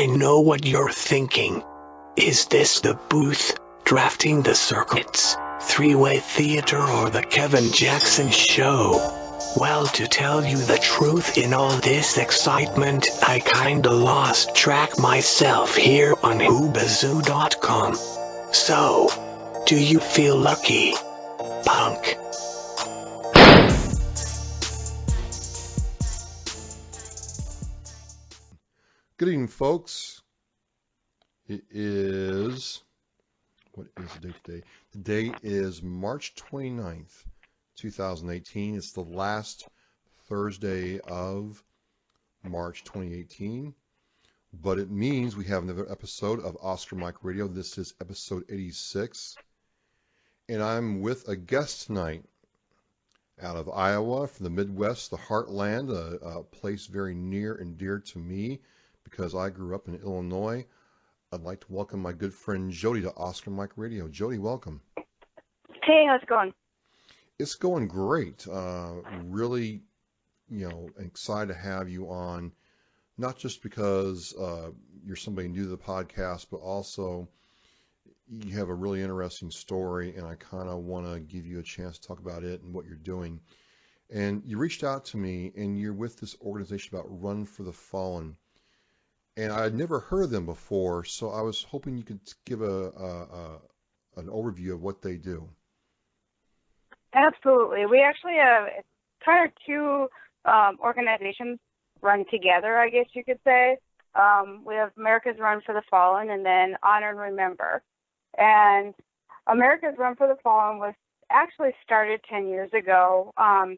I know what you're thinking. Is this the booth, drafting the circuits, three-way theater, or the Kevin Jackson show? Well, to tell you the truth, in all this excitement, I kinda lost track myself here on whobazoo.com. So, do you feel lucky, punk? Good evening, folks. It is, what is the date today? The date is March 29th, 2018. It's the last Thursday of March 2018, but it means we have another episode of Oscar Mike Radio. This is episode 86, and I'm with a guest tonight out of Iowa, from the Midwest, the Heartland, a place very near and dear to me because I grew up in Illinois. I'd like to welcome my good friend Jody to Oscar Mike Radio. Jody, welcome. Hey, how's it going? It's going great. Really, excited to have you on, not just because you're somebody new to the podcast, but also you have a really interesting story, and I kind of want to give you a chance to talk about it and what you're doing. And you reached out to me, and you're with this organization about Run for the Fallen. And I had never heard of them before, so I was hoping you could give an overview of what they do. Absolutely. We actually have kind of two organizations run together, I guess you could say. We have America's Run for the Fallen and then Honor and Remember. And America's Run for the Fallen was actually started 10 years ago by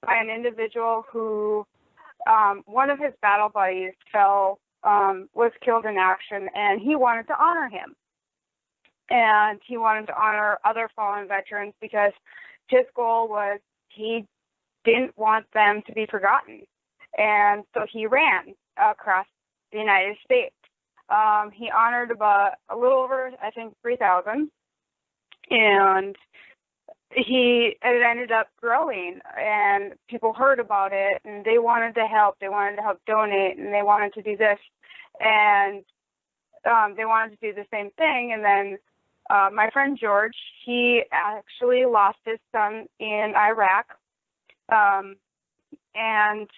an individual who, one of his battle buddies was killed in action, and he wanted to honor him. And he wanted to honor other fallen veterans because his goal was he didn't want them to be forgotten. And so he ran across the United States. He honored about a little over, I think, 3,000. And it ended up growing, and people heard about it, and they wanted to help. They wanted to help donate, and they wanted to do this, and they wanted to do the same thing. And then my friend George, he actually lost his son in Iraq, and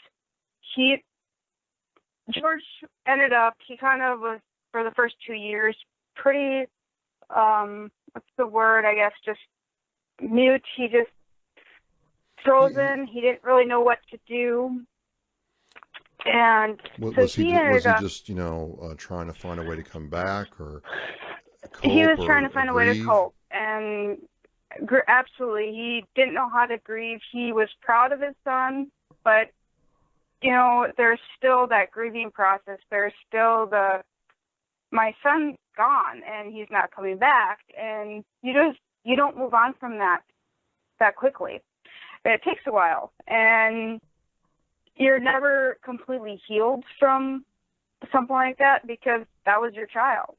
George ended up, he kind of was, for the first 2 years, pretty, what's the word, I guess, just mute. He just frozen. He didn't really know what to do. And was he just trying to find a way to come back or cope? He was trying to find a way to cope, and absolutely, he didn't know how to grieve. He was proud of his son, but there's still that grieving process. There's still my son's gone and he's not coming back, and you don't move on from that quickly. It takes a while, and you're never completely healed from something like that because that was your child.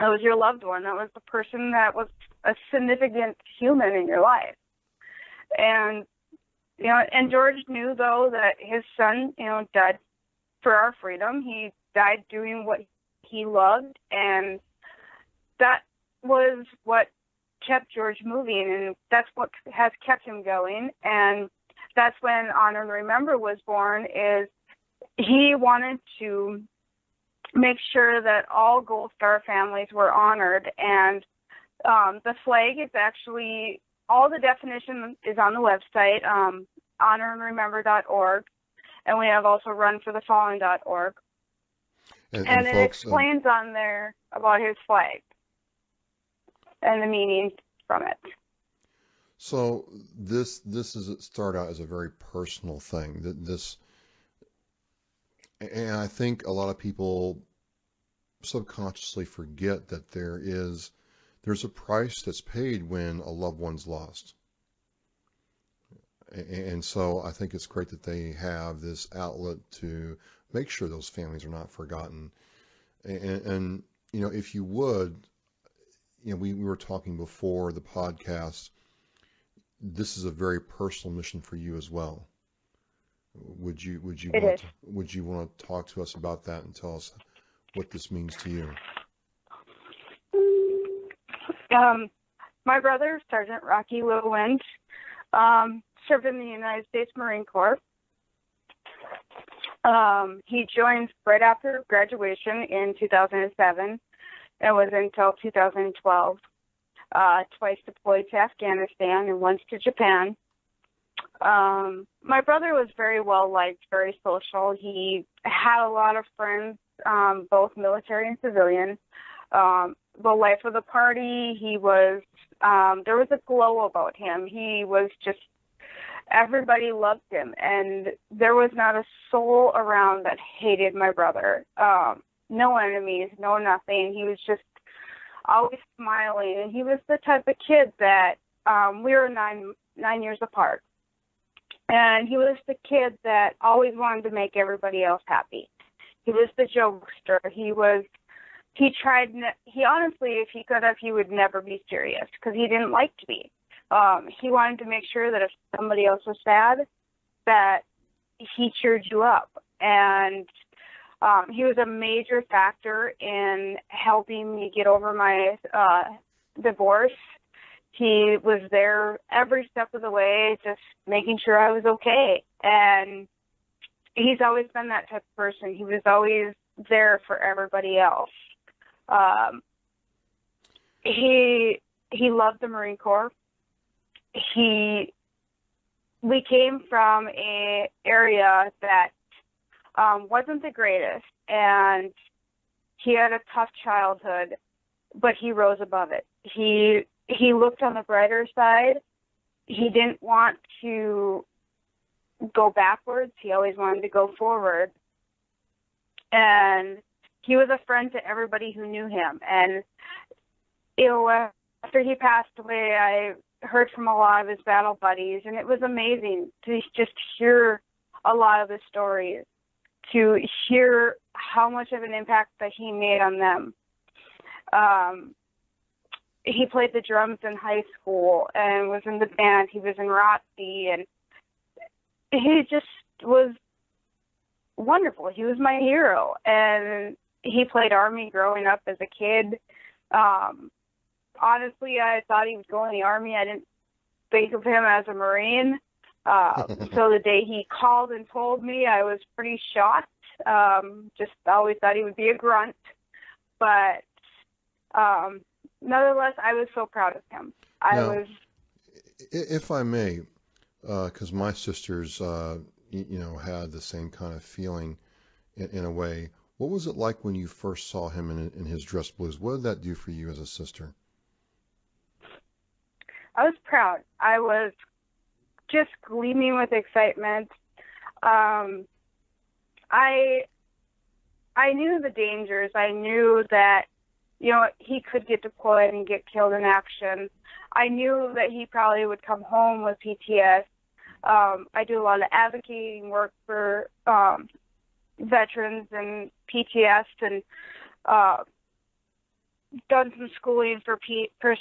That was your loved one. That was the person that was a significant human in your life. And, and George knew, though, that his son, died for our freedom. He died doing what he loved, and that was what kept George moving, and that's what has kept him going. And that's when Honor and Remember was born. Is he wanted to make sure that all Gold Star families were honored, and the flag is actually, all the definition is on the website, honorandremember.org, and we have also runforthefallen.org, and it explains on there about his flag and the meaning from it. So this started out as a very personal thing. And I think a lot of people subconsciously forget that there's a price that's paid when a loved one's lost. And so I think it's great that they have this outlet to make sure those families are not forgotten. And if you would, we were talking before the podcast, this is a very personal mission for you as well. Would you want to talk to us about that and tell us what this means to you. My brother, Sergeant Rocky Littlewind, served in the United States Marine Corps. He joined right after graduation in 2007 and was until 2012. Twice deployed to Afghanistan and once to Japan. My brother was very well liked, very social. He had a lot of friends, both military and civilian. The life of the party, he was, there was a glow about him. He was just, everybody loved him, and there was not a soul around that hated my brother. No enemies, no nothing. He was just always smiling, and he was the type of kid that, we were nine years apart. And he was the kid that always wanted to make everybody else happy. He was the jokester. He honestly, if he could have, he would never be serious because he didn't like to be. He wanted to make sure that if somebody else was sad, that he cheered you up. And he was a major factor in helping me get over my divorce. He was there every step of the way, just making sure I was okay. And he's always been that type of person. He was always there for everybody else. He loved the Marine Corps. We came from a area that wasn't the greatest, and he had a tough childhood, but he rose above it. He looked on the brighter side. He didn't want to go backwards. He always wanted to go forward. And he was a friend to everybody who knew him. And, after he passed away, I heard from a lot of his battle buddies, and it was amazing to just hear a lot of the stories, to hear how much of an impact that he made on them. He played the drums in high school and was in the band. He was in Rocky, and he just was wonderful. He was my hero, and he played Army growing up as a kid. Honestly, I thought he would go in the Army. I didn't think of him as a Marine. So the day he called and told me, I was pretty shocked. Just always thought he would be a grunt. But nonetheless, I was so proud of him. If I may, because my sisters, had the same kind of feeling in a way. What was it like when you first saw him in his dress blues? What did that do for you as a sister? I was proud. I was just gleaming with excitement. I knew the dangers. I knew that, he could get deployed and get killed in action. I knew that he probably would come home with PTSD. I do a lot of advocating work for veterans and PTSD, and done some schooling for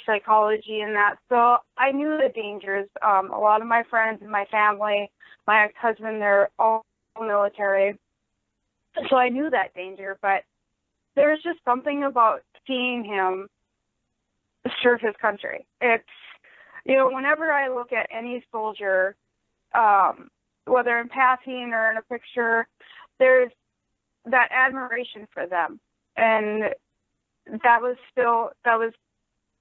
psychology and that. So I knew the dangers. A lot of my friends and my family, my ex-husband, they're all military. So I knew that danger, but there's just something about seeing him serve his country. It's, whenever I look at any soldier, whether in passing or in a picture, there's that admiration for them. And that was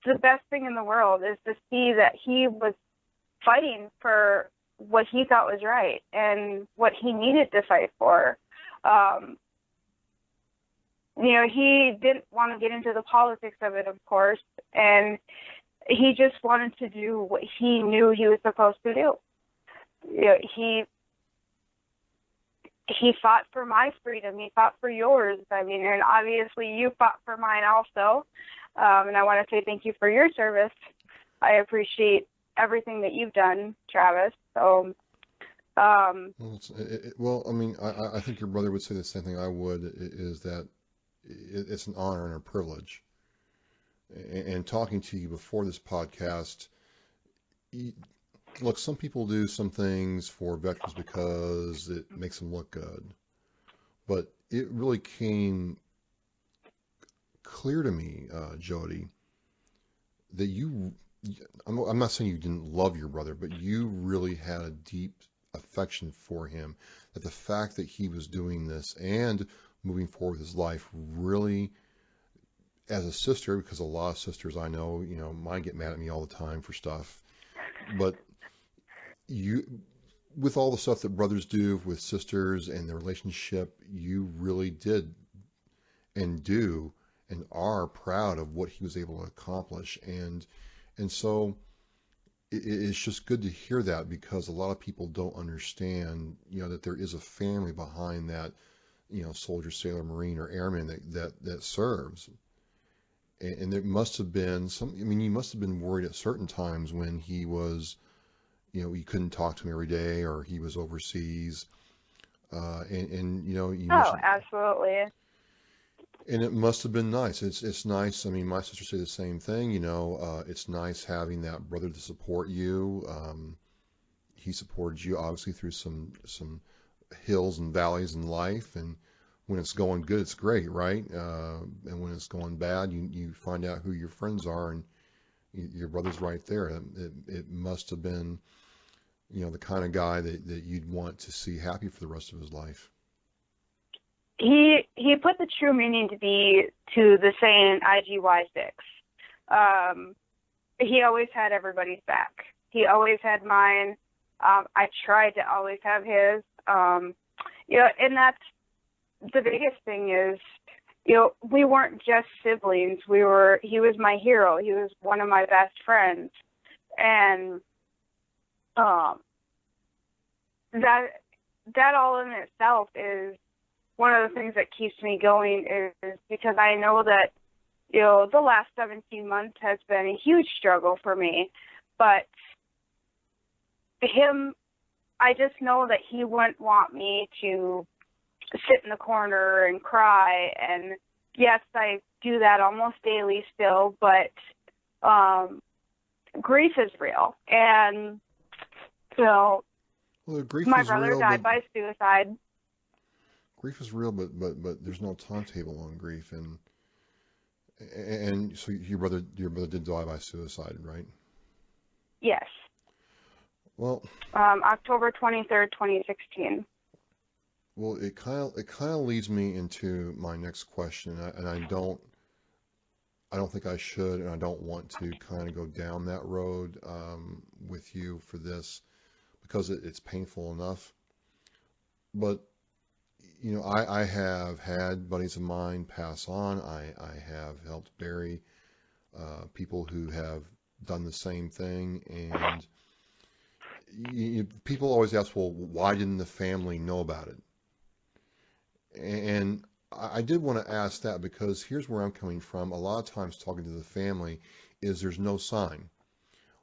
the best thing in the world, is to see that he was fighting for what he thought was right and what he needed to fight for. He didn't want to get into the politics of it, of course, and he just wanted to do what he knew he was supposed to do. He fought for my freedom. He fought for yours. And obviously you fought for mine also. And I want to say thank you for your service. I appreciate everything that you've done, Travis. So, I think your brother would say the same thing I would, is that it's an honor and a privilege. And talking to you before this podcast, look, some people do some things for veterans because it makes them look good. But it really came clear to me, Jody, that I'm not saying you didn't love your brother, but you really had a deep affection for him. That the fact that he was doing this and moving forward with his life really, as a sister, because a lot of sisters I know, mine get mad at me all the time for stuff, but with all the stuff that brothers do with sisters and their relationship, you really did and do and are proud of what he was able to accomplish. And so it's just good to hear that, because a lot of people don't understand, that there is a family behind that, soldier, sailor, marine, or airman that serves. And there must have been you must have been worried at certain times when he was, you couldn't talk to him every day, or he was overseas. You mentioned, absolutely. and it must have been nice. It's nice. I mean, my sister said the same thing. It's nice having that brother to support you. He supported you obviously through some hills and valleys in life, and when it's going good, it's great, right? And when it's going bad, you find out who your friends are, and your brother's right there. It must have been, the kind of guy that you'd want to see happy for the rest of his life. He put the true meaning to the saying IGY6. He always had everybody's back. He always had mine. I tried to always have his. And that's the biggest thing is, we weren't just siblings. He was my hero. He was one of my best friends. And that all in itself is one of the things that keeps me going, is because I know that, the last 17 months has been a huge struggle for me. But I just know that he wouldn't want me to sit in the corner and cry. And yes, I do that almost daily still, but grief is real. And well, grief my is brother real, died by suicide. Grief is real, but there's no timetable on grief, and so your brother did die by suicide, right? Yes. Well, October 23rd, 2016. Well, it kind of leads me into my next question, and I don't think I should, and I don't want to kind of go down that road with you for this, because it's painful enough. But I have had buddies of mine pass on. I have helped bury people who have done the same thing, and people always ask, well, why didn't the family know about it? And I did want to ask that, because here's where I'm coming from. A lot of times talking to the family is there's no sign,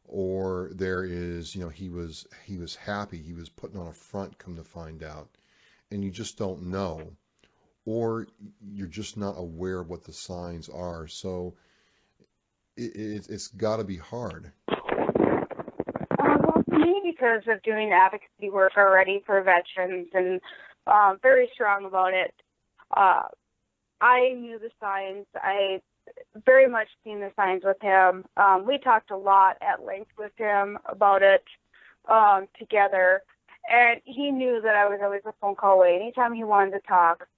or there is, he was happy, he was putting on a front, come to find out, and you just don't know, or you're just not aware of what the signs are. So it's got to be hard. Well, for me, because of doing advocacy work already for veterans and very strong about it, I knew the signs. I very much seen the signs with him. We talked a lot at length with him about it together. And he knew that I was always a phone call away. Anytime he wanted to talk,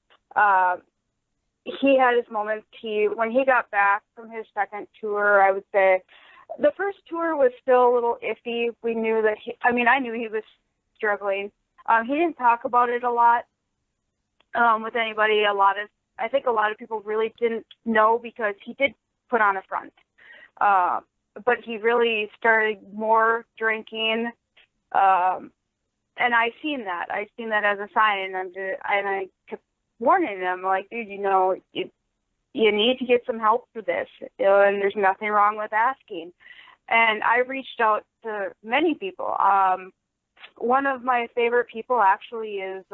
he had his moments. When he got back from his second tour, I would say the first tour was still a little iffy. We knew that I knew he was struggling. He didn't talk about it a lot with anybody. I think a lot of people really didn't know, because he did put on a front. But he really started more drinking. And I seen that. As a sign, and I kept warning him, like, dude, you need to get some help for this, and there's nothing wrong with asking. And I reached out to many people. One of my favorite people actually is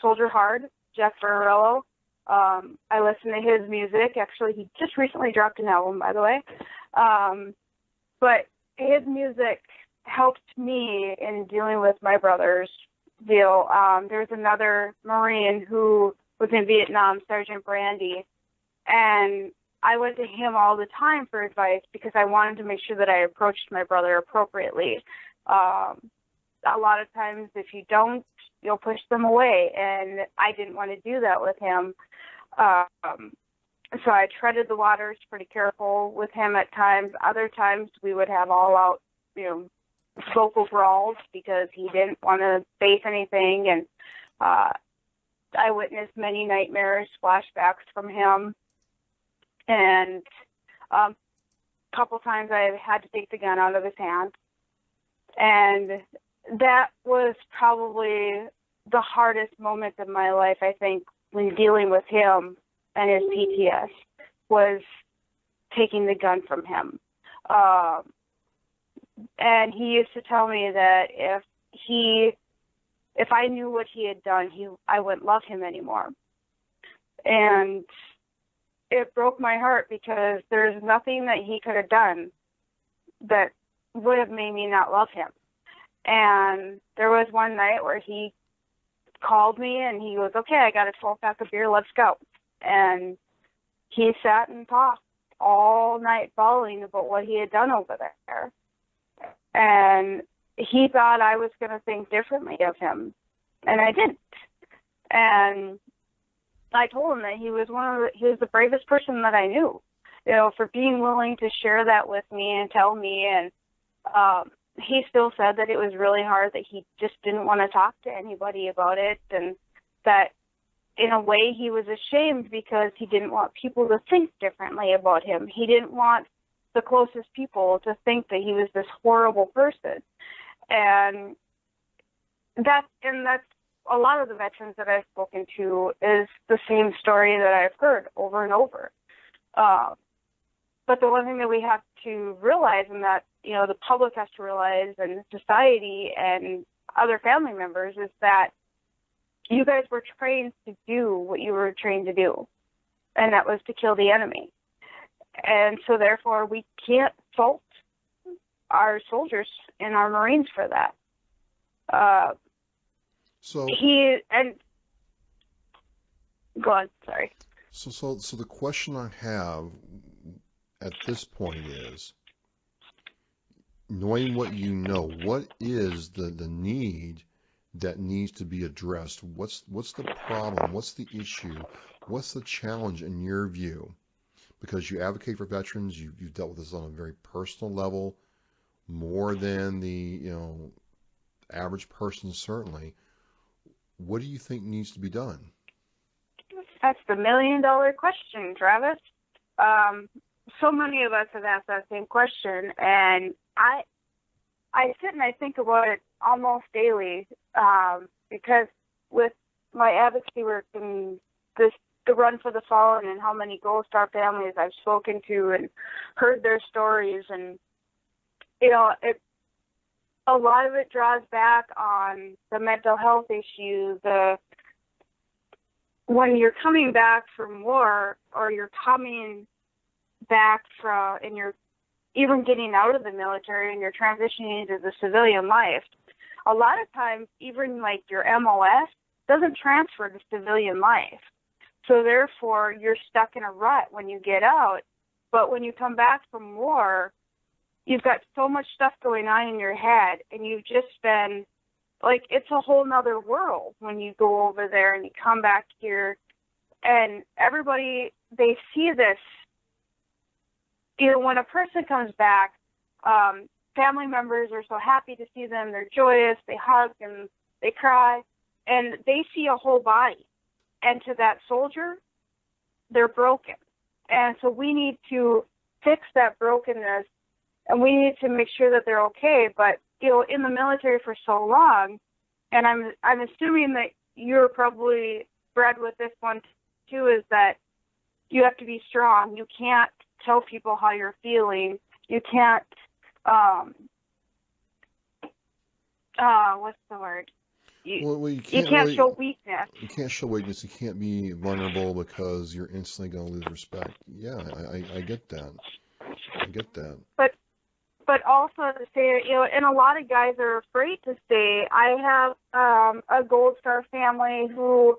Soldier Hard, Jeff Ferrello. I listen to his music. Actually, he just recently dropped an album, by the way. But his music helped me in dealing with my brother's deal. There's another Marine who was in Vietnam, Sergeant Brandy, and I went to him all the time for advice because I wanted to make sure that I approached my brother appropriately. A lot of times, if you don't, you'll push them away, and I didn't want to do that with him. So I treaded the waters, pretty careful with him at times. Other times, we would have all-out, vocal brawls because he didn't want to face anything, and I witnessed many nightmares, flashbacks from him, and a couple times I had to take the gun out of his hand, and that was probably the hardest moment of my life, I think, when dealing with him and his PTSD, was taking the gun from him. And he used to tell me that if I knew what he had done, I wouldn't love him anymore. And it broke my heart because there's nothing that he could have done that would have made me not love him. And there was one night where he called me and he goes, okay, I got a 12-pack of beer, let's go. And he sat and talked all night bawling about what he had done over there. And he thought I was going to think differently of him, and I didn't. And I told him that he was the bravest person that I knew, for being willing to share that with me and tell me. And he still said that it was really hard, that he just didn't want to talk to anybody about it, and that in a way he was ashamed because he didn't want people to think differently about him. He didn't want the closest people to think that he was this horrible person. And that's a lot of the veterans that I've spoken to is the same story that I've heard over and over. But the one thing that we have to realize, and that the public has to realize, and society and other family members, is that you guys were trained to do what you were trained to do, and that was to kill the enemy. And so therefore we can't fault our soldiers and our Marines for that. Go on, sorry. So the question I have at this point is, knowing what you know, what is the need that needs to be addressed? What's the problem? What's the issue? What's the challenge in your view? Because you advocate for veterans, you've dealt with this on a very personal level, more than the average person, certainly. What do you think needs to be done? That's the $1 million question, Travis. So many of us have asked that same question, and I sit and I think about it almost daily, because with my advocacy work and the Run for the Fallen, and how many Gold Star families I've spoken to and heard their stories, and a lot of it draws back on the mental health issue. When you're coming back from war, or you're coming back from, and you're even getting out of the military and you're transitioning into the civilian life, a lot of times even like your MOS doesn't transfer to civilian life. So therefore, you're stuck in a rut when you get out. But when you come back from war, you've got so much stuff going on in your head, and you've just been, like, it's a whole nother world when you go over there and you come back here. And everybody, they see this. When a person comes back, family members are so happy to see them. They're joyous. They hug and they cry. And they see a whole body. And to that soldier, they're broken. And so we need to fix that brokenness, and we need to make sure that they're okay. But, in the military for so long, and I'm assuming that you're probably bred with this one too, is that you have to be strong. You can't tell people how you're feeling. You can't, what's the word? You can't show weakness. You can't show weakness. You can't be vulnerable because you're instantly going to lose respect. Yeah, I get that. I get that. But also to say, and a lot of guys are afraid to say. I have a Gold Star family who,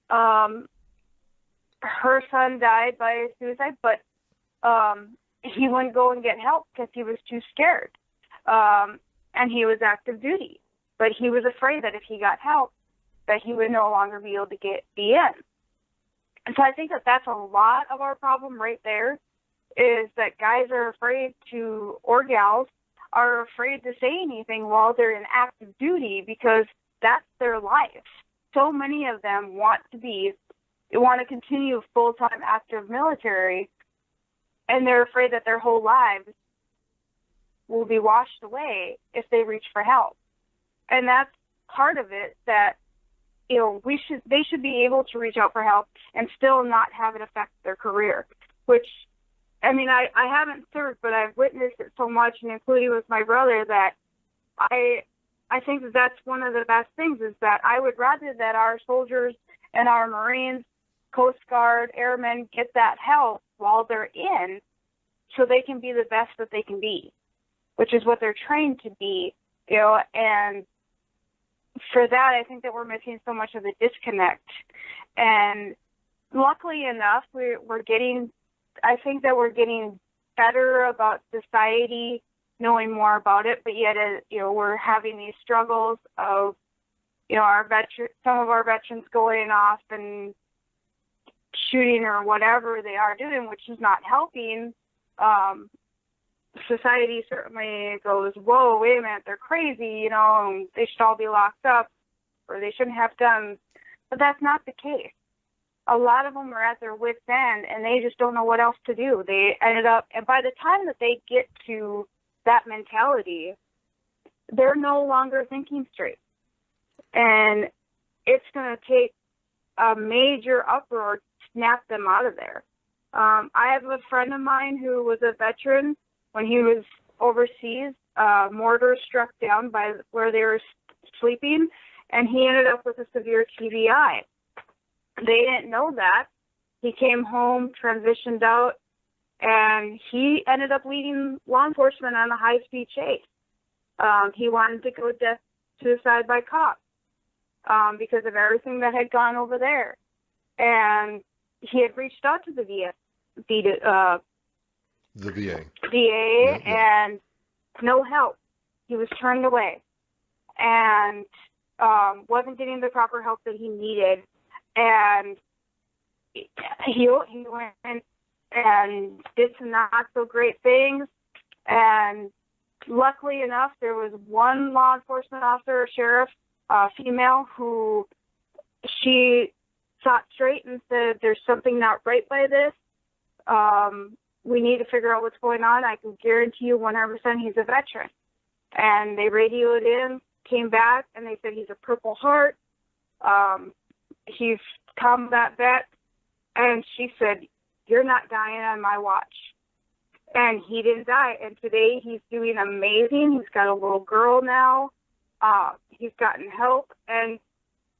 her son died by suicide, but he wouldn't go and get help because he was too scared. And he was active duty. But he was afraid that if he got help, that he would no longer be able to be in. And so I think that that's a lot of our problem right there, is that guys are afraid to, or gals, are afraid to say anything while they're in active duty because that's their life. So many of them want to continue full-time active military, and they're afraid that their whole lives will be washed away if they reach for help. And that's part of it, that they should be able to reach out for help and still not have it affect their career, which, I mean, I haven't served, but I've witnessed it so much, and including with my brother, that I think that that's one of the best things, is that I would rather that our soldiers and our Marines, Coast Guard, airmen get that help while they're in, so they can be the best that they can be, which is what they're trained to be, and for that, I think that we're missing so much of the disconnect. And luckily enough, I think that we're getting better about society, knowing more about it, but yet, we're having these struggles of, some of our veterans going off and shooting or whatever they are doing, which is not helping. Society certainly goes, whoa, wait a minute, they're crazy, and they should all be locked up, or they shouldn't have guns. But that's not the case. A lot of them are at their wits' end, and they just don't know what else to do. They ended up, and by the time that they get to that mentality, they're no longer thinking straight. And it's going to take a major uproar to snap them out of there. I have a friend of mine who was a veteran. When he was overseas, mortar struck down by where they were sleeping, and he ended up with a severe TBI. They didn't know that. He came home, transitioned out, and he ended up leading law enforcement on a high-speed chase. He wanted to go suicide by cop because of everything that had gone over there. And he had reached out to the VA. Yeah. And no help. He was turned away and wasn't getting the proper help that he needed. And he went and did some not so great things. And luckily enough, there was one law enforcement officer, a sheriff, female, who she thought straight and said, there's something not right by this. We need to figure out what's going on. I can guarantee you 100% he's a veteran. And they radioed in, came back, and they said he's a Purple Heart. He's combat vet. And she said, you're not dying on my watch. And he didn't die. And today he's doing amazing. He's got a little girl now. He's gotten help. And,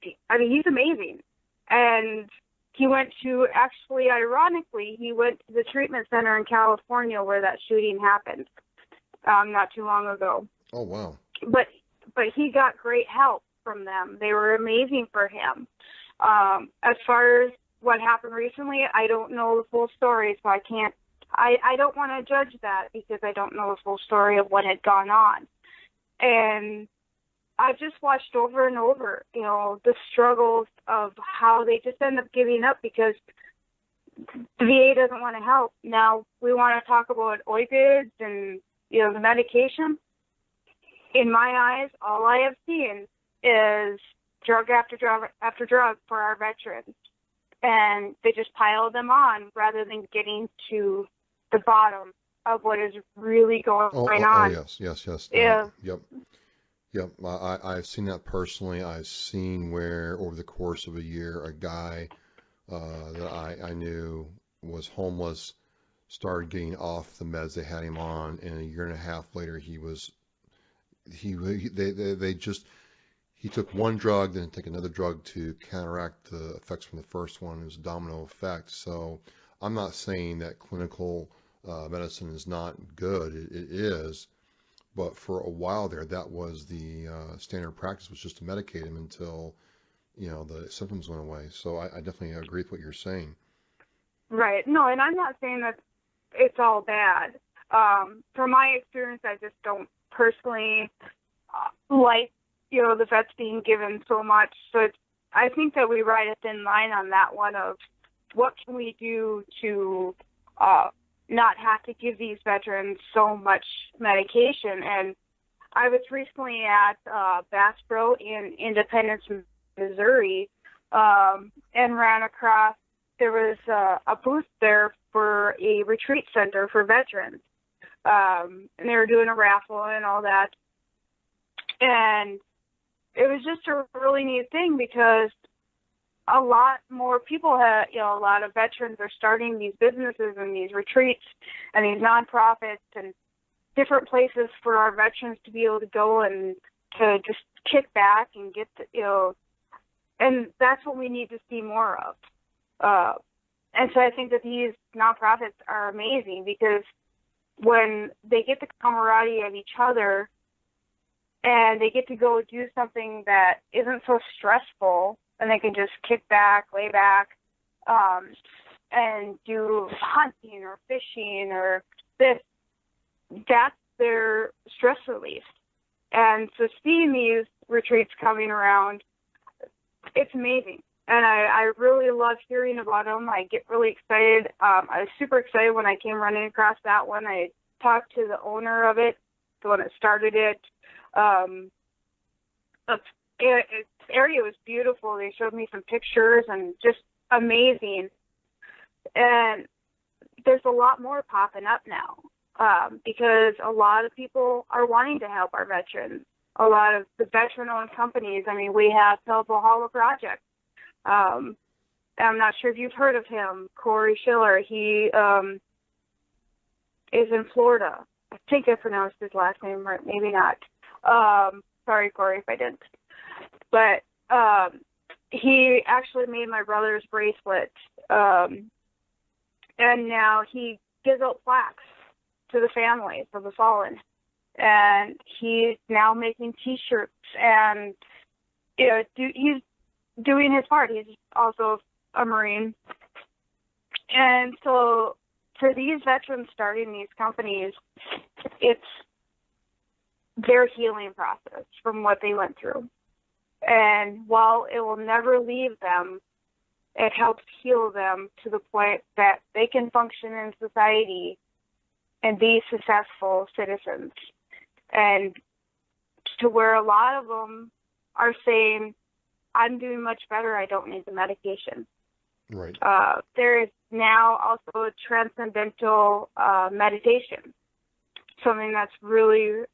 he's amazing. And he went to, actually, ironically, he went to the treatment center in California where that shooting happened not too long ago. Oh, wow. But he got great help from them. They were amazing for him. As far as what happened recently, I don't know the full story, so I don't want to judge that because I don't know the full story of what had gone on. And I've just watched over and over, the struggles of how they just end up giving up because the VA doesn't want to help. Now, we want to talk about opioids and, the medication. In my eyes, all I have seen is drug after drug after drug for our veterans. And they just pile them on rather than getting to the bottom of what is really going on. Yes. Yeah. Yep, I've seen that personally. I've seen where over the course of a year, a guy that I knew was homeless, started getting off the meds they had him on, and a year and a half later, he took one drug, then took another drug to counteract the effects from the first one. It was a domino effect. So I'm not saying that clinical medicine is not good. It is. But for a while there, that was the standard practice, was just to medicate him until, the symptoms went away. So I definitely agree with what you're saying. Right. No, and I'm not saying that it's all bad. From my experience, I just don't personally like, the vets being given so much. So I think that we ride a thin line on that one of what can we do to not have to give these veterans so much medication. And I was recently at Bass Pro in Independence, Missouri, and ran across, there was a booth there for a retreat center for veterans. And they were doing a raffle and all that. And it was just a really neat thing because a lot more people have, a lot of veterans are starting these businesses and these retreats and these nonprofits and different places for our veterans to be able to go and to just kick back and get, and that's what we need to see more of. And so I think that these nonprofits are amazing because when they get the camaraderie of each other and they get to go do something that isn't so stressful, and they can just kick back, lay back, and do hunting or fishing or this, that's their stress relief. And so seeing these retreats coming around, it's amazing. And I really love hearing about them. I get really excited. I was super excited when I came running across that one. I talked to the owner of it, the one that started it. Its area was beautiful. They showed me some pictures and just amazing. And there's a lot more popping up now because a lot of people are wanting to help our veterans. A lot of the veteran-owned companies. I mean, we have Hollow Project. I'm not sure if you've heard of him, Corey Schiller. He is in Florida. I think I pronounced his last name right. Maybe not. Sorry, Corey, if I didn't. But he actually made my brother's bracelet, and now he gives out plaques to the families of the fallen. And he's now making T-shirts, and he's doing his part. He's also a Marine. And so for these veterans starting these companies, it's their healing process from what they went through. And while it will never leave them, it helps heal them to the point that they can function in society and be successful citizens. And to where a lot of them are saying, I'm doing much better, I don't need the medication. Right. There is now also a transcendental meditation, something that's really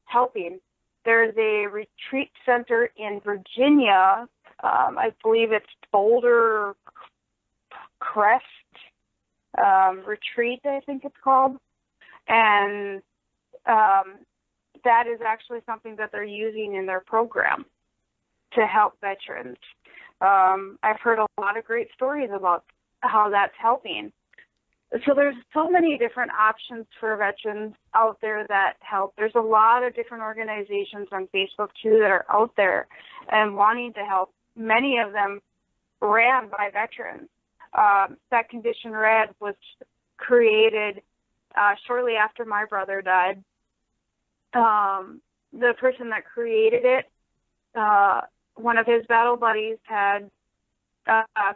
helping. There's a retreat center in Virginia. I believe it's Boulder Crest Retreat, I think it's called. And that is actually something that they're using in their program to help veterans. I've heard a lot of great stories about how that's helping. So there's so many different options for veterans out there that help. There's a lot of different organizations on Facebook, too, that are out there and wanting to help. Many of them ran by veterans. That Condition Red was created shortly after my brother died. The person that created it, one of his battle buddies had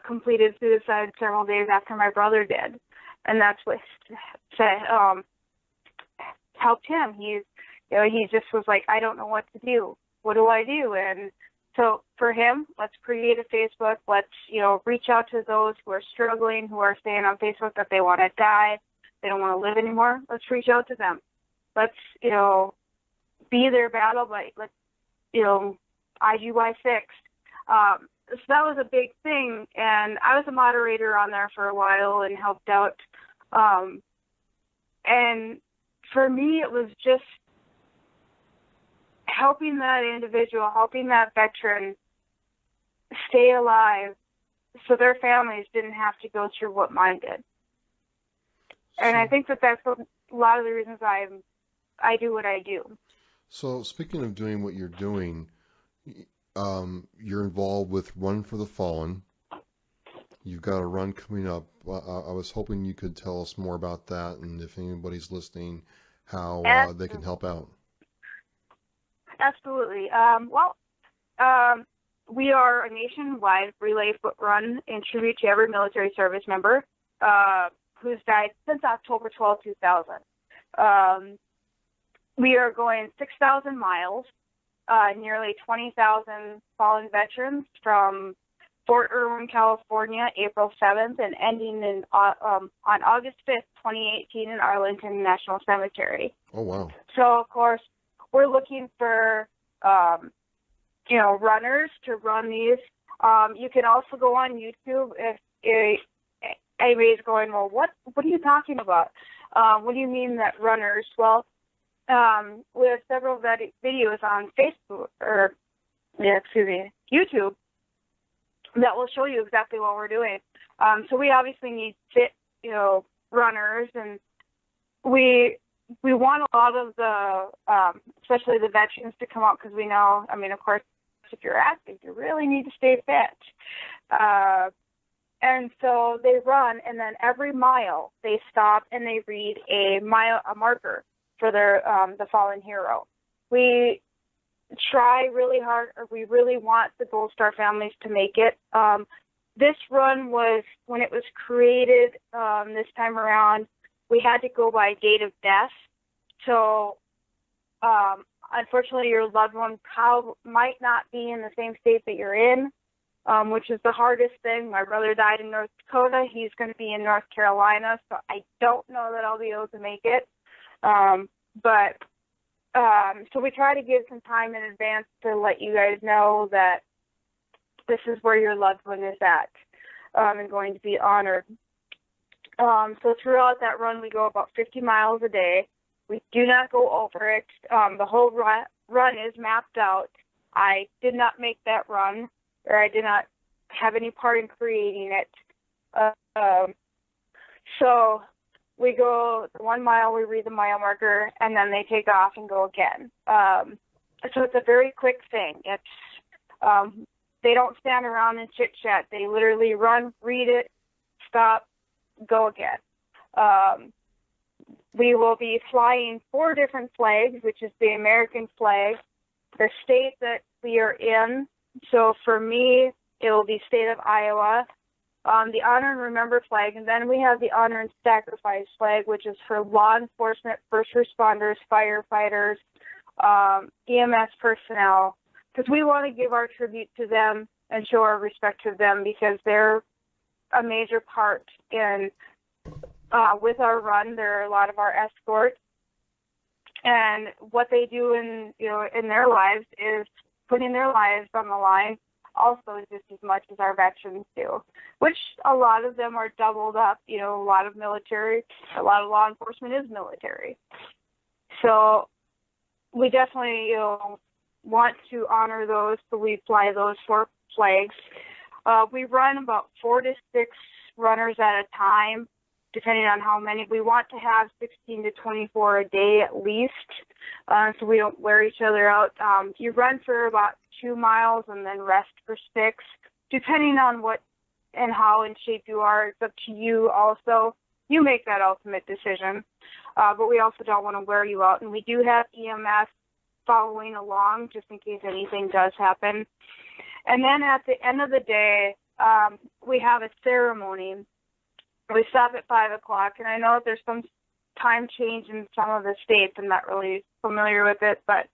completed suicide several days after my brother did. And that's what helped him. He just was like, I don't know what to do. What do I do? And so for him, let's create a Facebook. Let's, reach out to those who are struggling, who are saying on Facebook that they want to die, they don't want to live anymore. Let's reach out to them. Let's, be their battle buddy. Let's, IGY6. So that was a big thing, and I was a moderator on there for a while and helped out. And for me, it was just helping that individual, helping that veteran stay alive so their families didn't have to go through what mine did. And I think that that's a lot of the reasons I do what I do. So speaking of doing what you're doing, you're involved with Run for the Fallen, You've got a run coming up. I was hoping you could tell us more about that, and if anybody's listening, how they can help out. Absolutely. We are a nationwide relay foot run in tribute to every military service member who's died since October 12, 2000. We are going 6,000 miles, nearly 20,000 fallen veterans from Fort Irwin, California, April 7th, and ending on August 5th, 2018 in Arlington National Cemetery. Oh, wow. So, of course, we're looking for runners to run these. You can also go on YouTube if anybody's going, well, what are you talking about? What do you mean that runners? Well, we have several videos on YouTube that will show you exactly what we're doing. So we obviously need fit, runners, and we want a lot of the, especially the veterans, to come out because we know, of course, if you're active, you really need to stay fit. And so they run, and then every mile they stop and they read a marker for their the fallen hero. We try really hard, or we really want the Gold Star families to make it. This run was, when it was created this time around, we had to go by date of death. So unfortunately, your loved one might not be in the same state that you're in, which is the hardest thing. My brother died in North Dakota. He's going to be in North Carolina, so I don't know that I'll be able to make it. So we try to give some time in advance to let you guys know that this is where your loved one is at and going to be honored. So throughout that run, we go about 50 miles a day. We do not go over it. The whole run is mapped out. I did not make that run, or I did not have any part in creating it. So we go 1 mile, we read the mile marker, and then they take off and go again. So it's a very quick thing. It's they don't stand around and chit-chat. They literally run, read it, stop, go again. We will be flying 4 different flags, which is the American flag, the state that we are in. So for me, it will be state of Iowa, the Honor and Remember flag, and then we have the Honor and Sacrifice flag, which is for law enforcement, first responders, firefighters, EMS personnel, because we want to give our tribute to them and show our respect to them because they're a major part in with our run. They're a lot of our escorts, and what they do in their lives is putting their lives on the line also just as much as our veterans do, which a lot of them are doubled up. A lot of law enforcement is military. So we definitely want to honor those, so we fly those 4 flags. We run about 4 to 6 runners at a time, depending on how many. We want to have 16 to 24 a day at least, so we don't wear each other out. You run for about 2 miles and then rest for 6, depending on what and how in shape you are. It's up to you also. You make that ultimate decision, but we also don't want to wear you out. And we do have EMS following along just in case anything does happen. And then at the end of the day, we have a ceremony. We stop at 5 o'clock, and I know there's some time change in some of the states. I'm not really familiar with it, but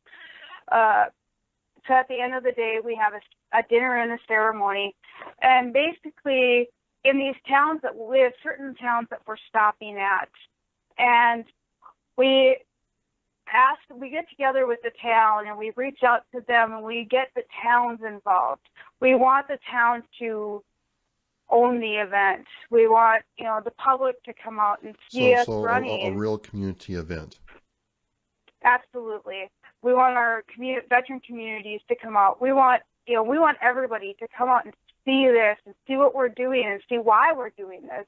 so at the end of the day, we have a dinner and a ceremony. And basically, in these towns we have certain towns that we're stopping at, and we get together with the town and we reach out to them and we get the towns involved. We want the towns to own the event. We want, the public to come out and see us running. A real community event. Absolutely. We want our veteran communities to come out. We want everybody to come out and see this and see what we're doing and see why we're doing this.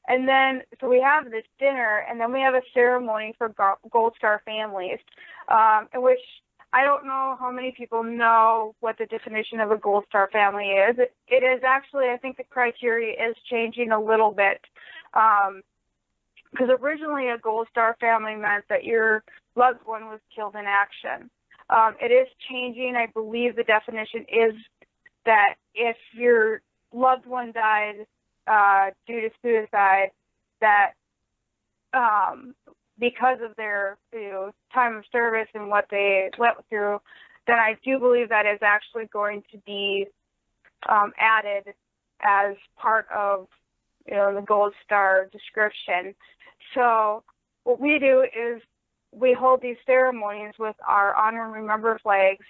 And then, so we have this dinner, and then we have a ceremony for Gold Star families, in which I don't know how many people know what the definition of a Gold Star family is. It is actually, I think the criteria is changing a little bit. Because originally a Gold Star family meant that your loved one was killed in action. It is changing. I believe the definition is that if your loved one died due to suicide, that because of their time of service and what they went through, then I do believe that is actually going to be added as part of the Gold Star description. So what we do is we hold these ceremonies with our honor and remember flags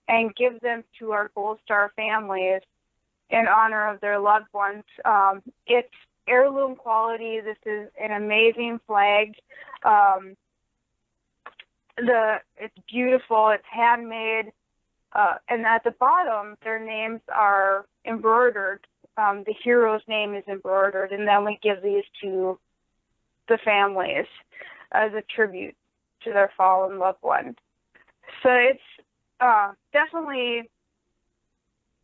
and give them to our Gold Star families in honor of their loved ones. It's heirloom quality. This is an amazing flag. It's beautiful. It's handmade. And at the bottom, their names are embroidered. The hero's name is embroidered, and then we give these to the families as a tribute to their fallen loved one. So it's definitely,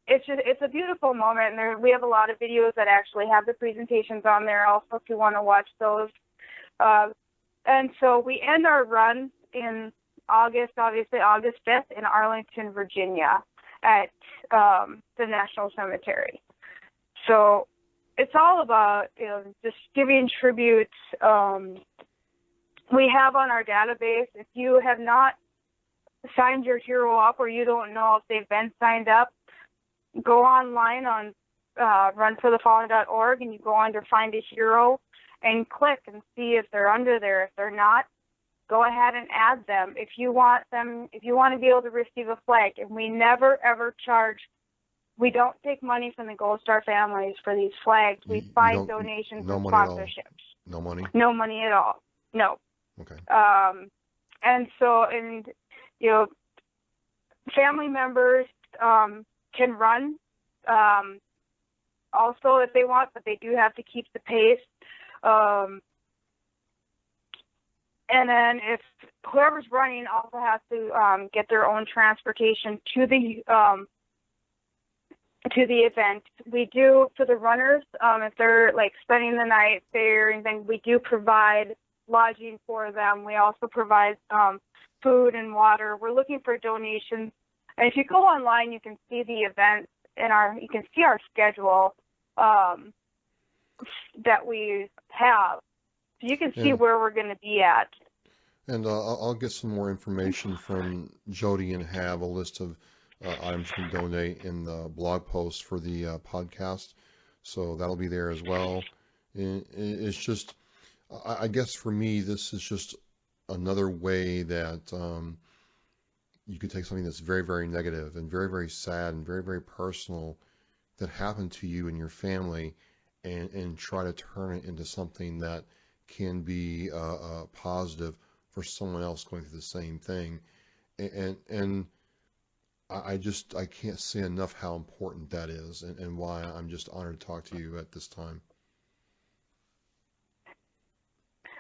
it's a beautiful moment, and we have a lot of videos that actually have the presentations on there also if you want to watch those. And so we end our run in August, obviously August 5th in Arlington, Virginia at the National Cemetery. So it's all about just giving tributes. We have on our database, if you have not signed your hero up or you don't know if they've been signed up, go online on runforthefallen.org and you go under Find a Hero and click and see if they're under there. If they're not, go ahead and add them. If you want to be able to receive a flag, and we never ever charge. We don't take money from the Gold Star families for these flags. We find donations and sponsorships. No money? No money at all. No. Okay. And so, family members can run also if they want, but they do have to keep the pace. And then if whoever's running also has to get their own transportation to the event. We do, for the runners, if they're like spending the night there or anything, we do provide lodging for them. We also provide food and water. We're looking for donations. And if you go online, you can see the event you can see our schedule that we have. So you can see where we're going to be at. And I'll get some more information from Jody and have a list of items you can donate in the blog post for the podcast. So that'll be there as well. It's just, I guess for me, this is just another way that you could take something that's very, very negative and very, very sad and very, very personal that happened to you and your family and try to turn it into something that can be positive for someone else going through the same thing. And I can't say enough how important that is and why I'm just honored to talk to you at this time.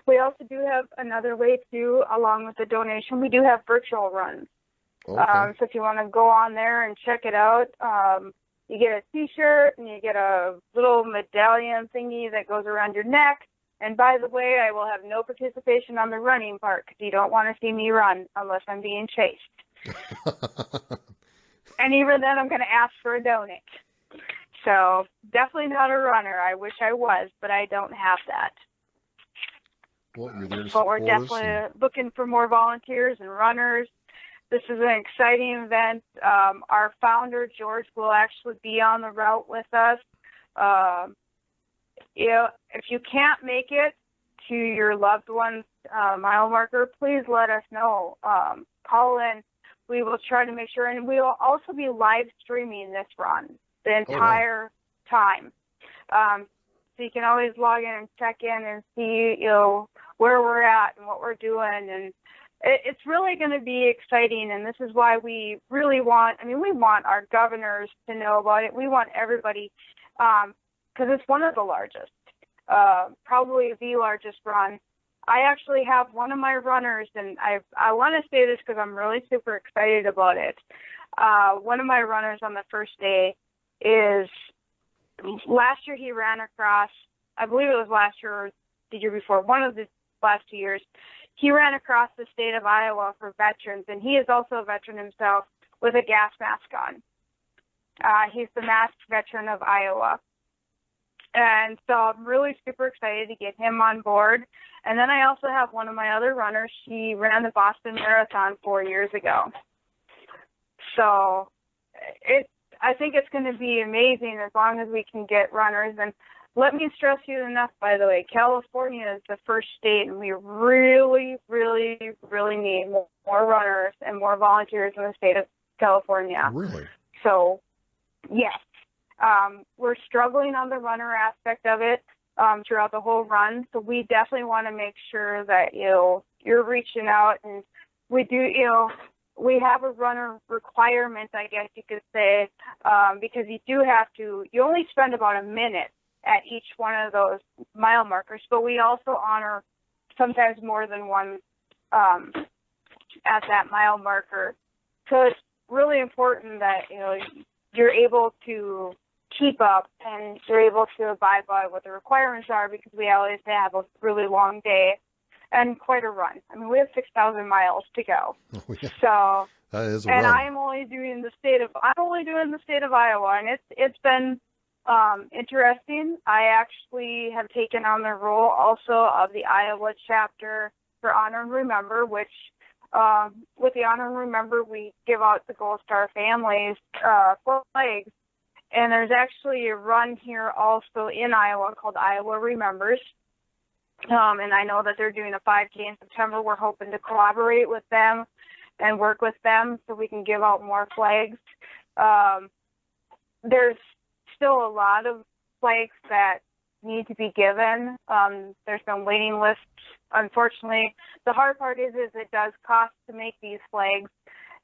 We also do have another way too, along with the donation. We do have virtual runs. Okay. So if you want to go on there and check it out, you get a T-shirt and you get a little medallion thingy that goes around your neck. And by the way, I will have no participation on the running part because you don't want to see me run unless I'm being chased. And even then, I'm going to ask for a donate. So definitely not a runner. I wish I was, but I don't have that. Well, you're there to but we're support us definitely looking for more volunteers and runners. This is an exciting event. Our founder, George, will actually be on the route with us. If you can't make it to your loved one's mile marker, please let us know. Call in. We will try to make sure, and we will also be live streaming this run the entire time. So you can always log in and check in and see, where we're at and what we're doing, and it's really going to be exciting. And this is why we really want our governors to know about it. We want everybody, because it's one of the largest, probably the largest run I actually have one of my runners, and I want to say this because I'm really super excited about it. One of my runners on the first day is, last year he ran across, I believe it was last year or the year before, one of the last 2 years, he ran across the state of Iowa for veterans, and he is also a veteran himself with a gas mask on. He's the masked veteran of Iowa. And so I'm really super excited to get him on board. And then I also have one of my other runners. She ran the Boston Marathon 4 years ago. So I think it's going to be amazing as long as we can get runners. And let me stress you enough, by the way, California is the first state, and we really, really, really need more runners and more volunteers in the state of California. Really? So, yes. We're struggling on the runner aspect of it throughout the whole run, so we definitely want to make sure that you're reaching out, and we do, we have a runner requirement, I guess you could say, because you only spend about a minute at each one of those mile markers, but we also honor sometimes more than one at that mile marker. So it's really important that you're able to keep up and you're able to abide by what the requirements are, because we always have a really long day and quite a run. I mean, we have 6,000 miles to go. Oh, yeah. So that is a and run. I'm only doing the state of Iowa, and it's been interesting. I actually have taken on the role also of the Iowa chapter for Honor and Remember, which with the Honor and Remember, we give out the Gold Star families flags. And there's actually a run here also in Iowa called Iowa Remembers. And I know that they're doing a 5K in September. We're hoping to collaborate with them and work with them so we can give out more flags. There's still a lot of flags that need to be given. There's been waiting lists, unfortunately. The hard part is it does cost to make these flags.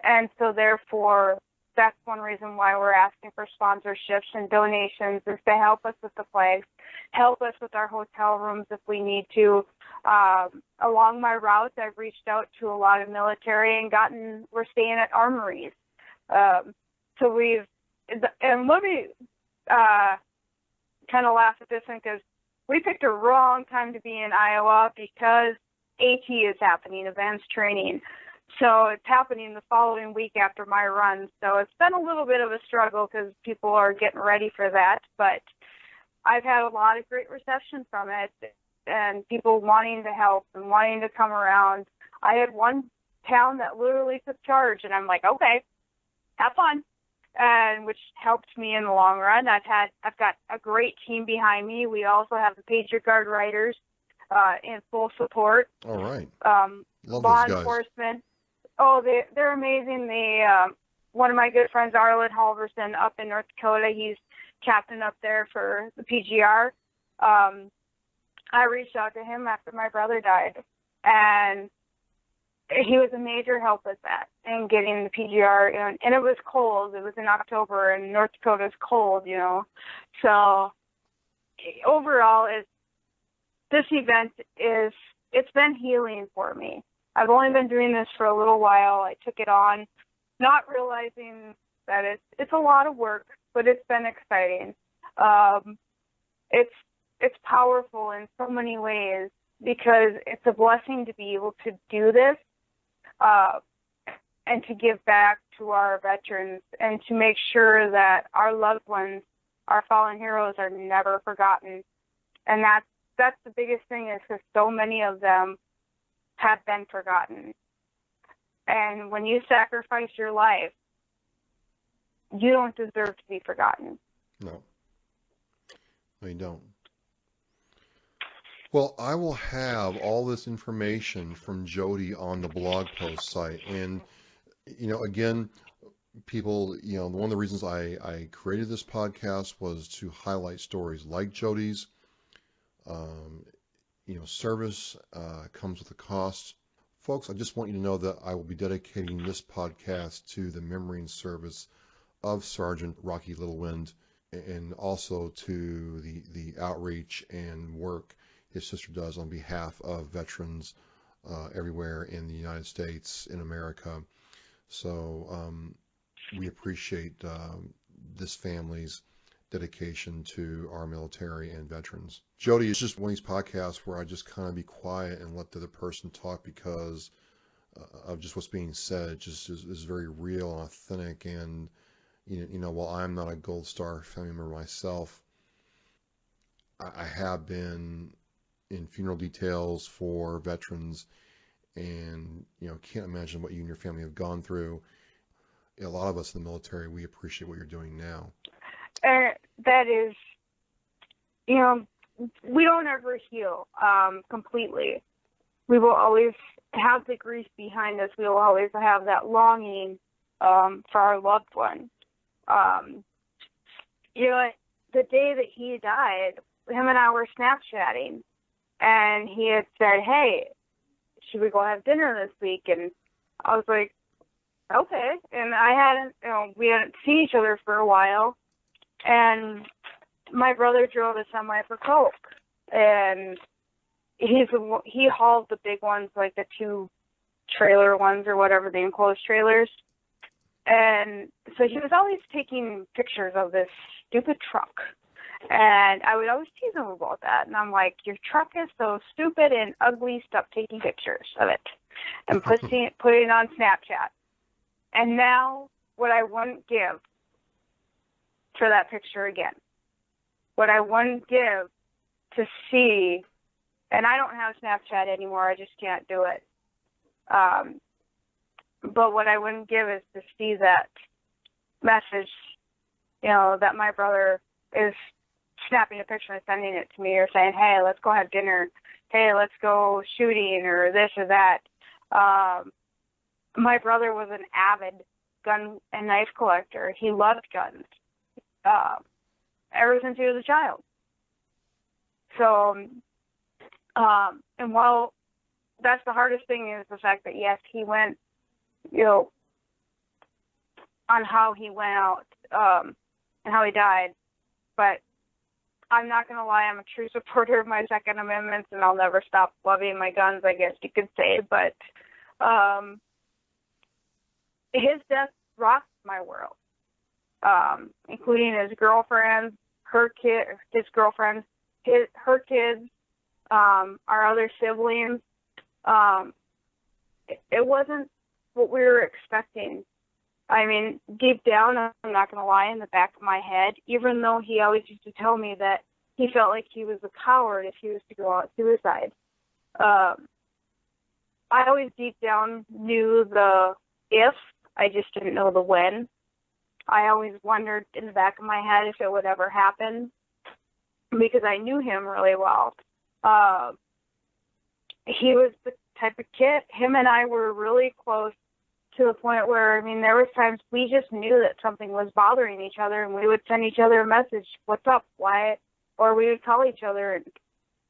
And so therefore, that's one reason why we're asking for sponsorships and donations, is to help us with the flags, help us with our hotel rooms if we need to. Along my route, I've reached out to a lot of military and we're staying at armories. And let me kind of laugh at this one, because we picked a wrong time to be in Iowa because AT is happening, advanced training. So it's happening the following week after my run. So it's been a little bit of a struggle because people are getting ready for that. But I've had a lot of great reception from it and people wanting to help and wanting to come around. I had one town that literally took charge, and I'm like, okay, have fun, and which helped me in the long run. I've got a great team behind me. We also have the Patriot Guard Riders in full support. All right. Love law those guys. Enforcement. Oh, they're amazing. One of my good friends, Arlen Halverson, up in North Dakota, he's captain up there for the PGR. I reached out to him after my brother died, and he was a major help with that and getting the PGR. And it was cold. It was in October, and North Dakota's cold, So overall, this event it's been healing for me. I've only been doing this for a little while. I took it on, not realizing that it's a lot of work, but it's been exciting. It's powerful in so many ways because it's a blessing to be able to do this and to give back to our veterans and to make sure that our loved ones, our fallen heroes, are never forgotten. And that's the biggest thing, is because so many of them have been forgotten. And when you sacrifice your life, you don't deserve to be forgotten. No, you don't. Well, I will have all this information from Jody on the blog post site. And, again, people, one of the reasons I created this podcast was to highlight stories like Jody's. Service comes with a cost. Folks, I just want you to know that I will be dedicating this podcast to the memory and service of Sergeant Rocky Littlewind, and also to the outreach and work his sister does on behalf of veterans everywhere in the United States, in America. So we appreciate this family's dedication to our military and veterans. Jody, it's just one of these podcasts where I just kind of be quiet and let the other person talk because of just what's being said. It just is very real and authentic. And, while I'm not a Gold Star family member myself, I have been in funeral details for veterans, and, can't imagine what you and your family have gone through. A lot of us in the military, we appreciate what you're doing now. That is, we don't ever heal completely. We will always have the grief behind us. We will always have that longing for our loved one. The day that he died, him and I were Snapchatting, and he had said, "Hey, should we go have dinner this week?" And I was like, "Okay." And we hadn't seen each other for a while. And my brother drove a semi for coke, and he hauled the big ones, like the 2 trailer ones or whatever, the enclosed trailers. And so he was always taking pictures of this stupid truck, and I would always tease him about that. And I'm like, "Your truck is so stupid and ugly. Stop taking pictures of it and putting it on Snapchat." And now, what I wouldn't give for that picture again, what I wouldn't give to see, and I don't have Snapchat anymore, I just can't do it. But what I wouldn't give is to see that message, that my brother is snapping a picture and sending it to me, or saying, "Hey, let's go have dinner. Hey, let's go shooting," or this or that. My brother was an avid gun and knife collector. He loved guns ever since he was a child. So, and while that's the hardest thing, is the fact that, yes, he went, on how he went out and how he died. But I'm not going to lie, I'm a true supporter of my Second Amendment, and I'll never stop loving my guns, I guess you could say. But his death rocked my world, including his girlfriend, her kids, our other siblings. It wasn't what we were expecting. I mean, deep down, I'm not going to lie, in the back of my head, even though he always used to tell me that he felt like he was a coward if he was to go out suicide, I always deep down knew the if, I just didn't know the when. I always wondered in the back of my head if it would ever happen, because I knew him really well. He was the type of kid, him and I were really close, to the point where, there was times we just knew that something was bothering each other, and we would send each other a message, "What's up, Wyatt?" Or we would call each other.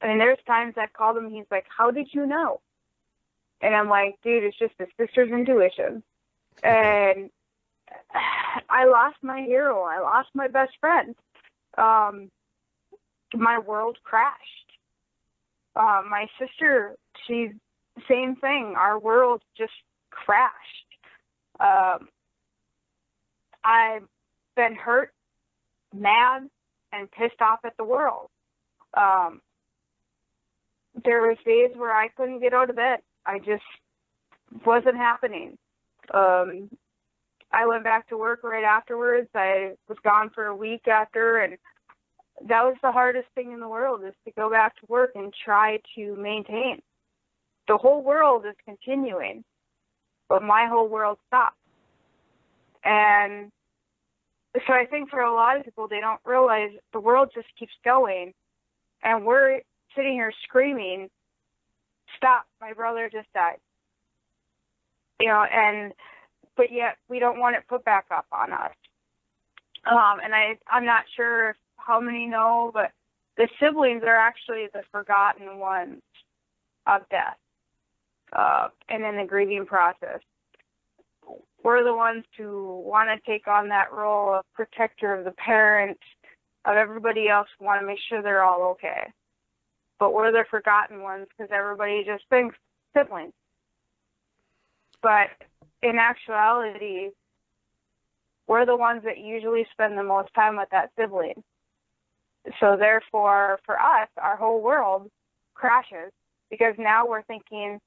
And there's times I called him, he's like, "How did you know?" And I'm like, "Dude, it's just his sister's intuition." And I lost my hero. I lost my best friend. My world crashed. My sister, she's the same thing. Our world just crashed. I've been hurt, mad, and pissed off at the world. There was days where I couldn't get out of bed. I just wasn't happening. I went back to work right afterwards. I was gone for a week after, and that was the hardest thing in the world, is to go back to work and try to maintain. The whole world is continuing, but my whole world stopped. And so I think for a lot of people, they don't realize the world just keeps going, and we're sitting here screaming, "Stop, my brother just died." But yet we don't want it put back up on us. And I'm not sure how many know, but the siblings are actually the forgotten ones of death, and in the grieving process. We're the ones who want to take on that role of protector of the parents, of everybody else, who want to make sure they're all okay. but we're the forgotten ones because everybody just thinks siblings. But in actuality, we're the ones that usually spend the most time with that sibling. So therefore, for us, our whole world crashes because now we're thinking,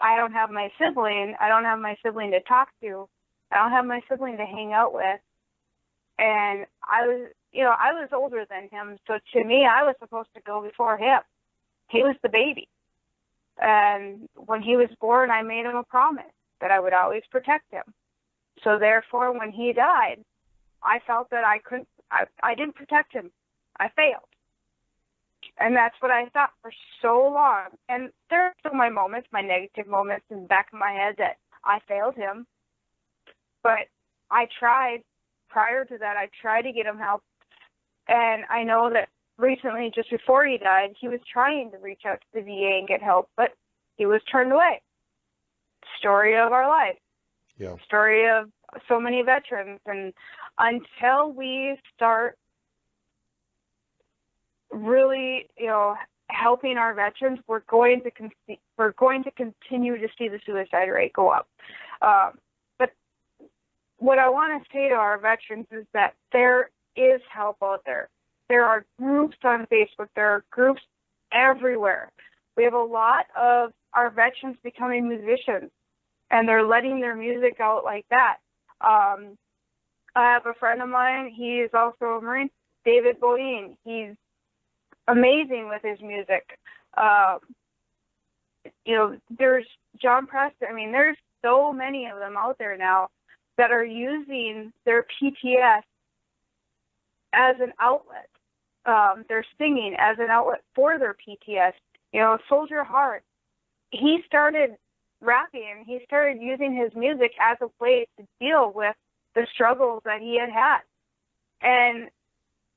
I don't have my sibling. I don't have my sibling to talk to. I don't have my sibling to hang out with. And I was older than him. So to me, I was supposed to go before him. He was the baby. And when he was born, I made him a promise that I would always protect him. So therefore, when he died, I felt that I didn't protect him. I failed. And that's what I thought for so long. And there are still my moments, my negative moments in the back of my head that I failed him. But I tried, prior to that, I tried to get him help. And I know that recently, just before he died, he was trying to reach out to the VA and get help, but he was turned away. Story of our life. Yeah. Story of so many veterans. And until we start really, helping our veterans, we're going to continue to see the suicide rate go up. But what I want to say to our veterans is that there is help out there. There are groups on Facebook. There are groups everywhere. We have a lot of our veterans becoming musicians, and they're letting their music out like that. I have a friend of mine. He is also a Marine, David Boeing. He's amazing with his music. There's John Preston. I mean, there's so many of them out there now that are using their PTS as an outlet. They're singing as an outlet for their PTS. Soldier Heart, he started rapping. He started using his music as a way to deal with the struggles that he had. And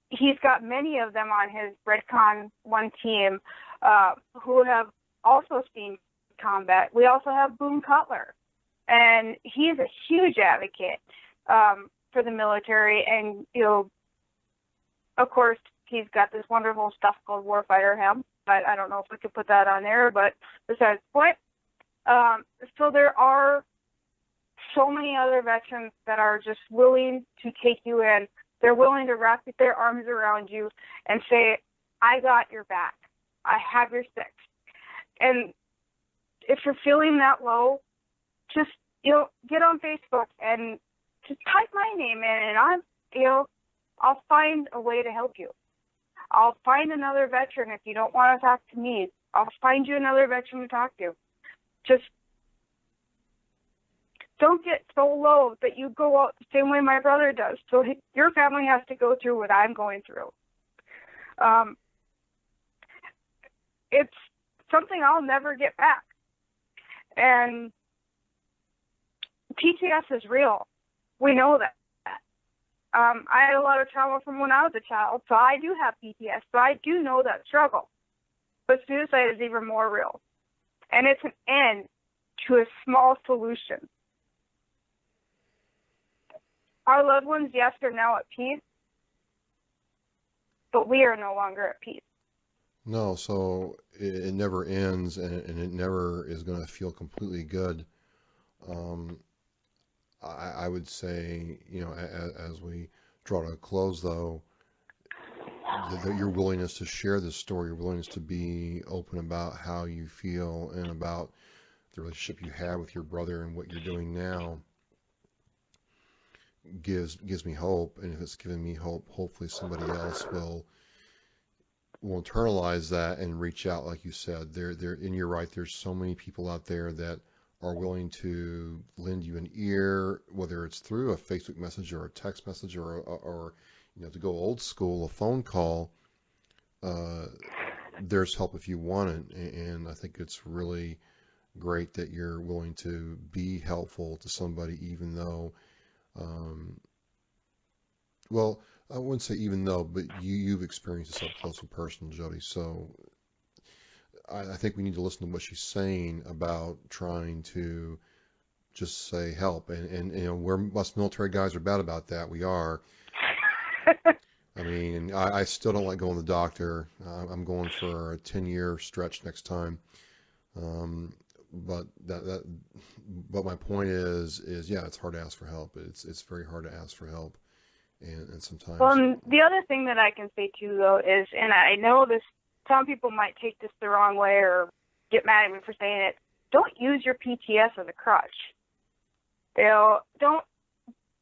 he's got many of them on his Redcon 1 team who have also seen combat. We also have Boone Cutler, and he's a huge advocate for the military. And, of course, he's got this wonderful stuff called Warfighter Hemp, but I don't know if we could put that on there, but besides the point. So there are so many other veterans that are just willing to take you in. They're willing to wrap their arms around you and say, I got your back. I have your six. And if you're feeling that low, just, get on Facebook and just type my name in, and I'll find a way to help you. I'll find another veteran. If you don't want to talk to me, I'll find you another veteran to talk to. Just don't get so low that you go out the same way my brother does. So your family has to go through what I'm going through. It's something I'll never get back. And PTS is real. We know that. I had a lot of trauma from when I was a child, so I do have PTS, so I do know that struggle. But suicide is even more real. And it's an end to a small solution. Our loved ones, yes, are now at peace, but we are no longer at peace. No, so it never ends, and it never is going to feel completely good. I would say, as we draw to a close, though, that your willingness to share this story, your willingness to be open about how you feel and about the relationship you have with your brother and what you're doing now gives me hope. And if it's given me hope, hopefully somebody else will internalize that and reach out, like you said. And you're right, there's so many people out there that are willing to lend you an ear, whether it's through a Facebook message or a text message or to go old school, a phone call. There's help if you want it, and I think it's really great that you're willing to be helpful to somebody, even though, well, I wouldn't say even though, but you've experienced this up close and personal, Jody. So I think we need to listen to what she's saying about trying to just say help. And we're us military guys are bad about that. We are. I mean, I still don't like going to the doctor. I'm going for a 10-year stretch next time. But but my point is yeah, it's hard to ask for help. It's very hard to ask for help, and sometimes. Well, and the other thing that I can say too, though, is, and I know this, some people might take this the wrong way or get mad at me for saying it. Don't use your PTS as a crutch. Don't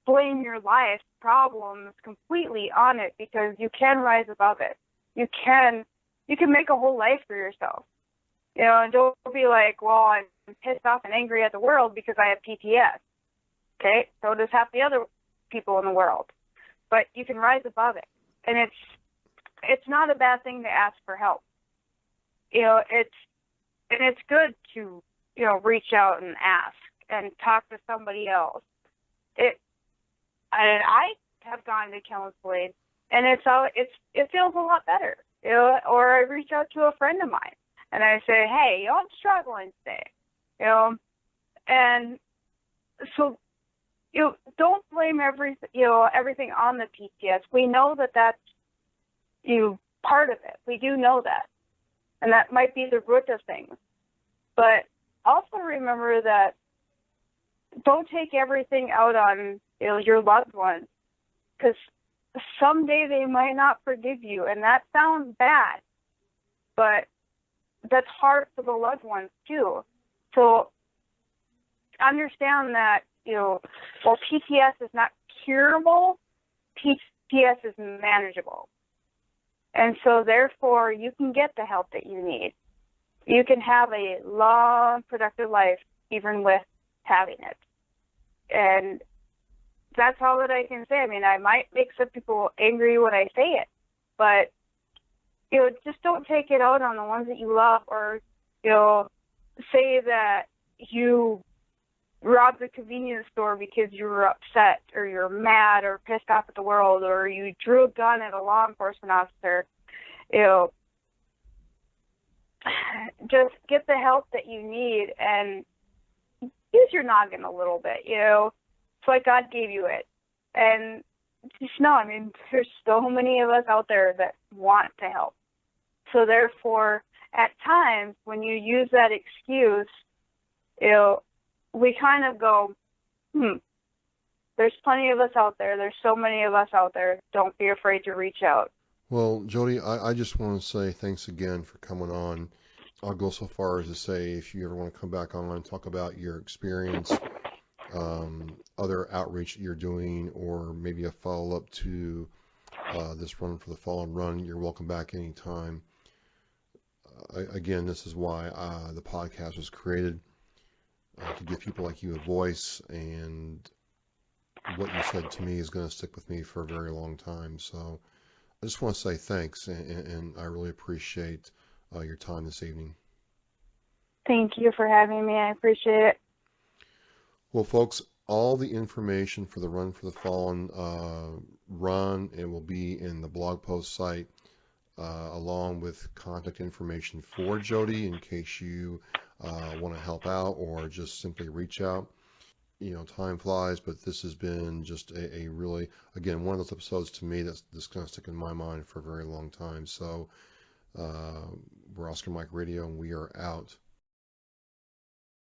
blame your life problems completely on it, because you can rise above it. You can make a whole life for yourself. And don't be like, well, I'm pissed off and angry at the world because I have PTS. Okay, so does half the other people in the world. But you can rise above it, and it's not a bad thing to ask for help. It's good to reach out and ask and talk to somebody else. I have gone to counseling, and it feels a lot better. Or I reach out to a friend of mine and I say, hey, I'm struggling today. And so don't blame everything on the PTS. We know that that's part of it. We do know that, and that might be the root of things. But also remember that don't take everything out on your loved ones, because someday they might not forgive you, and that sounds bad, but that's hard for the loved ones too. So understand that while PTS is not curable, PTS is manageable, and so therefore you can get the help that you need. You can have a long, productive life even with having it. And that's all that I can say. I mean, I might make some people angry when I say it, but just don't take it out on the ones that you love, or say that you robbed the convenience store because you were upset, or you're mad or pissed off at the world, or you drew a gun at a law enforcement officer. Just get the help that you need and use your noggin a little bit. It's like God gave you it. And just know, I mean, there's so many of us out there that want to help. So therefore, at times when you use that excuse, we kind of go, there's plenty of us out there. There's so many of us out there. Don't be afraid to reach out. Well, Jody, I just want to say thanks again for coming on. I'll go so far as to say, if you ever want to come back on and talk about your experience, other outreach that you're doing, or maybe a follow-up to this Run for the Fallen run, you're welcome back anytime. Again, this is why the podcast was created, to give people like you a voice, and what you said to me is going to stick with me for a very long time. So I just want to say thanks, and I really appreciate your time this evening. Thank you for having me. I appreciate it. Well, folks, all the information for the Run for the Fallen run, it will be in the blog post site, along with contact information for Jody in case you want to help out or just simply reach out. Time flies, but this has been just a really, again, one of those episodes to me that's going to stick in my mind for a very long time. So we're Oscar Mike Radio, and we are out.